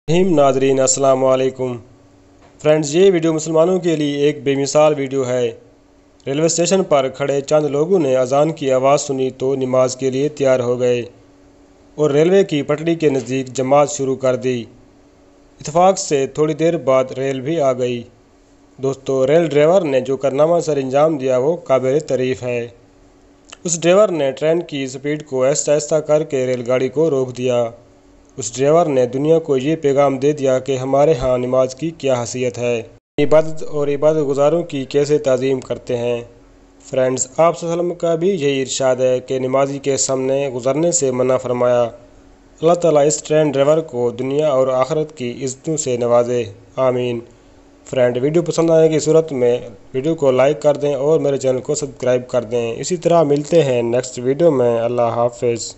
नाजरीन अस्सलाम वालेकुम फ्रेंड्स, ये वीडियो मुसलमानों के लिए एक बेमिसाल वीडियो है। रेलवे स्टेशन पर खड़े चंद लोगों ने अजान की आवाज़ सुनी तो नमाज के लिए तैयार हो गए और रेलवे की पटड़ी के नज़दीक जमात शुरू कर दी। इत्तेफाक से थोड़ी देर बाद रेल भी आ गई। दोस्तों, रेल ड्राइवर ने जो कारनामा सर अंजाम दिया वो काबिल तारीफ़ है। उस ड्राइवर ने ट्रेन की स्पीड को आहिस्ता आहिस्ता करके रेलगाड़ी को रोक दिया। उस ड्राइवर ने दुनिया को ये पैगाम दे दिया कि हमारे यहाँ नमाज की क्या हैसियत है, इबादत और इबादत गुजारों की कैसे ताज़ीम करते हैं। फ्रेंड्स, आप वसल्लम का भी यही इरशाद है कि नमाजी के सामने गुजरने से मना फरमाया। अल्लाह ताला इस ट्रेन ड्राइवर को दुनिया और आखिरत की इज़्ज़तों से नवाजे, आमीन। फ्रेंड, वीडियो पसंद आने की सूरत में वीडियो को लाइक कर दें और मेरे चैनल को सब्सक्राइब कर दें। इसी तरह मिलते हैं नेक्स्ट वीडियो में। अल्लाह हाफिज़।